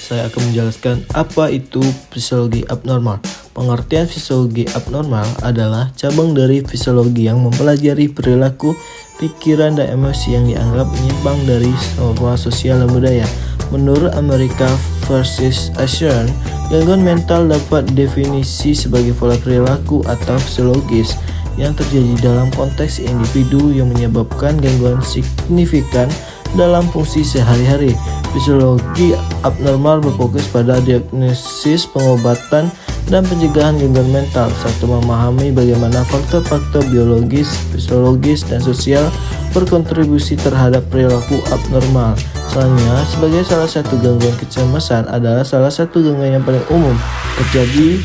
saya akan menjelaskan apa itu fisiologi abnormal. Pengertian fisiologi abnormal adalah cabang dari fisiologi yang mempelajari perilaku, pikiran, dan emosi yang dianggap menyimpang dari norma sosial dan budaya. Menurut America vs. Asian, gangguan mental dapat definisi sebagai pola perilaku atau fisiologis yang terjadi dalam konteks individu yang menyebabkan gangguan signifikan dalam fungsi sehari-hari. Fisiologi abnormal berfokus pada diagnosis, pengobatan, dan pencegahan gangguan mental, serta memahami bagaimana faktor-faktor biologis, fisiologis, dan sosial berkontribusi terhadap perilaku abnormal. Selanjutnya, sebagai salah satu gangguan kecemasan adalah salah satu gangguan yang paling umum terjadi,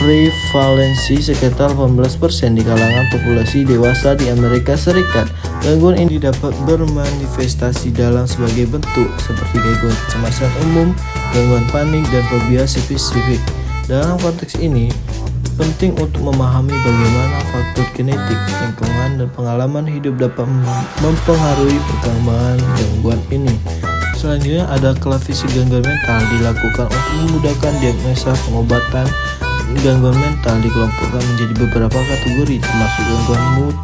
prevalensi sekitar 18% di kalangan populasi dewasa di Amerika Serikat. Gangguan ini dapat bermanifestasi dalam sebagai bentuk seperti gangguan kecemasan umum, gangguan panik, dan fobia spesifik. Dalam konteks ini, penting untuk memahami bagaimana faktor genetik, lingkungan, dan pengalaman hidup dapat mempengaruhi perkembangan gangguan ini. Selanjutnya ada klasifisasi gangguan mental dilakukan untuk memudahkan diagnosa pengobatan. Gangguan mental dikelompokkan menjadi beberapa kategori, termasuk gangguan mood,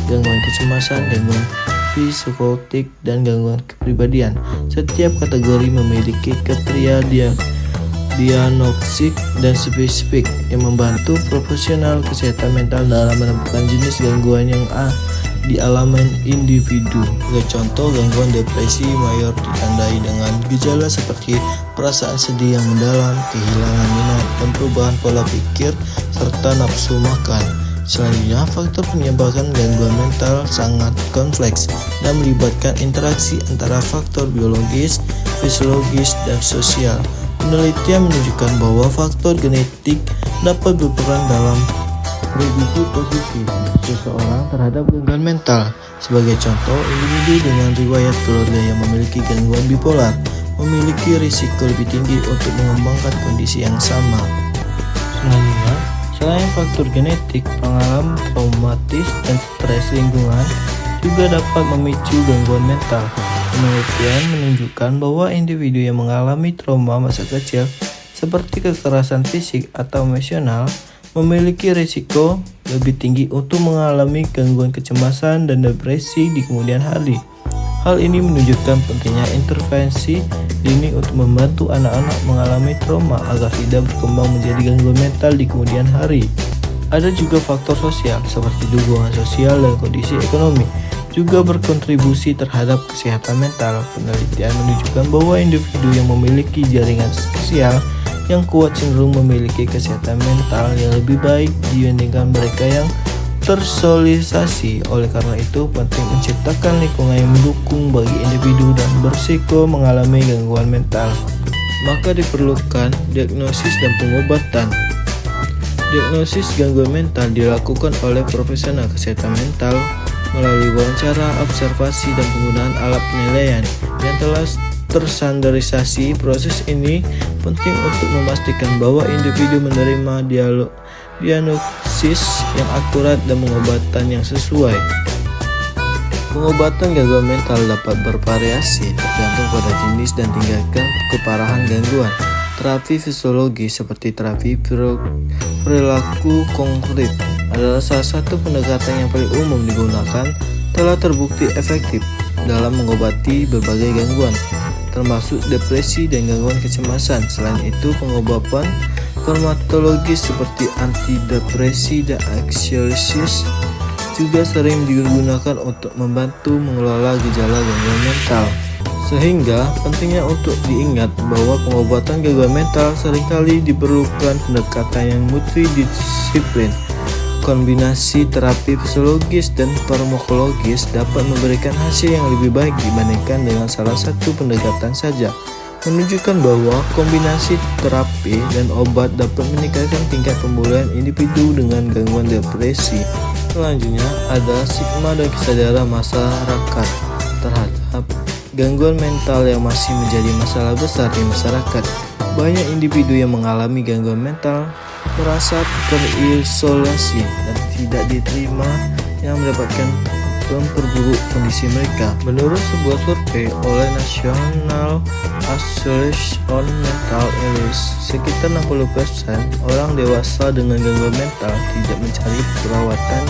gangguan kecemasan, gangguan psikotik, dan gangguan kepribadian. Setiap kategori memiliki kriteria diagnostik dan spesifik yang membantu profesional kesehatan mental dalam menentukan jenis gangguan yang dialami individu. Sebagai contoh, gangguan depresi mayor ditandai dengan gejala seperti perasaan sedih yang mendalam, kehilangan minat, dan perubahan pola pikir, serta nafsu makan. Selanjutnya, faktor penyebab gangguan mental sangat kompleks dan melibatkan interaksi antara faktor biologis, fisiologis, dan sosial. Penelitian menunjukkan bahwa faktor genetik dapat berperan dalam prediksi posisi seseorang terhadap gangguan mental. Sebagai contoh, individu dengan riwayat keluarga yang memiliki gangguan bipolar memiliki risiko lebih tinggi untuk mengembangkan kondisi yang sama. Selanjutnya, selain faktor genetik, pengalaman traumatis dan stres lingkungan juga dapat memicu gangguan mental. Penelitian menunjukkan bahwa individu yang mengalami trauma masa kecil seperti kekerasan fisik atau emosional memiliki risiko lebih tinggi untuk mengalami gangguan kecemasan dan depresi di kemudian hari. Hal ini menunjukkan pentingnya intervensi dini untuk membantu anak-anak mengalami trauma agar tidak berkembang menjadi gangguan mental di kemudian hari. Ada juga faktor sosial seperti dukungan sosial dan kondisi ekonomi juga berkontribusi terhadap kesehatan mental. Penelitian menunjukkan bahwa individu yang memiliki jaringan sosial yang kuat cenderung memiliki kesehatan mental yang lebih baik dibandingkan mereka yang tersosialisasi. Oleh karena itu, penting menciptakan lingkungan yang mendukung bagi individu dan berisiko mengalami gangguan mental. Maka diperlukan diagnosis dan pengobatan. Diagnosis gangguan mental dilakukan oleh profesional kesehatan mental melalui wawancara, observasi, dan penggunaan alat penilaian yang telah terstandarisasi. Proses ini penting untuk memastikan bahwa individu menerima diagnosis yang akurat dan pengobatan yang sesuai. Pengobatan gangguan mental dapat bervariasi tergantung pada jenis dan tingkatan keparahan gangguan. Terapi fisiologi seperti terapi perilaku kognitif adalah salah satu pendekatan yang paling umum digunakan, telah terbukti efektif dalam mengobati berbagai gangguan, termasuk depresi dan gangguan kecemasan. Selain itu, pengobatan farmakologis seperti antidepresi dan anxiolysis juga sering digunakan untuk membantu mengelola gejala gangguan mental. Sehingga pentingnya untuk diingat bahwa pengobatan gangguan mental seringkali diperlukan pendekatan yang multidisiplin. Kombinasi terapi fisiologis dan farmakologis dapat memberikan hasil yang lebih baik dibandingkan dengan salah satu pendekatan saja, menunjukkan bahwa kombinasi terapi dan obat dapat meningkatkan tingkat pemulihan individu dengan gangguan depresi. Selanjutnya ada stigma dan kesadaran masyarakat terhadap gangguan mental yang masih menjadi masalah besar di masyarakat. Banyak individu yang mengalami gangguan mental merasa terisolasi dan tidak diterima yang mendapatkan memperburuk kondisi mereka. Menurut sebuah survei oleh National Association on Mental Illness, sekitar 60% orang dewasa dengan gangguan mental tidak mencari perawatan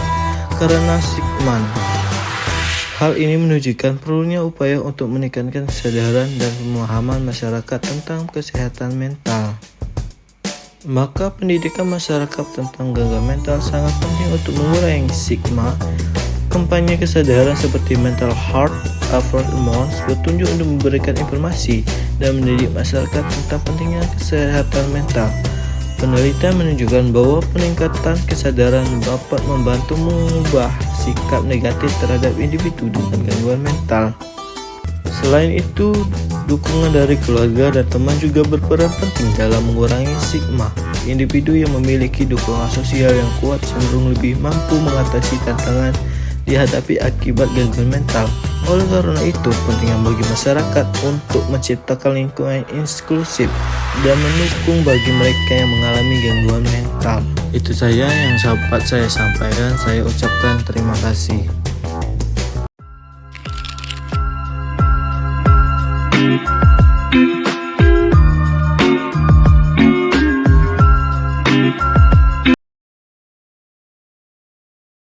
karena stigma. Hal ini menunjukkan perlunya upaya untuk meningkatkan kesadaran dan pemahaman masyarakat tentang kesehatan mental. Maka pendidikan masyarakat tentang gangguan mental sangat penting untuk mengurangi stigma. Kampanye kesadaran seperti Mental Health Awareness Month bertujuan untuk memberikan informasi dan mendidik masyarakat tentang pentingnya kesehatan mental. Penelitian menunjukkan bahwa peningkatan kesadaran dapat membantu mengubah sikap negatif terhadap individu dengan gangguan mental. Selain itu, dukungan dari keluarga dan teman juga berperan penting dalam mengurangi stigma. Individu yang memiliki dukungan sosial yang kuat cenderung lebih mampu mengatasi tantangan dihadapi akibat gangguan mental. Oleh karena itu, pentingnya bagi masyarakat untuk menciptakan lingkungan inklusif dan mendukung bagi mereka yang mengalami gangguan mental. Itu saja yang dapat saya sampaikan. Saya ucapkan terima kasih.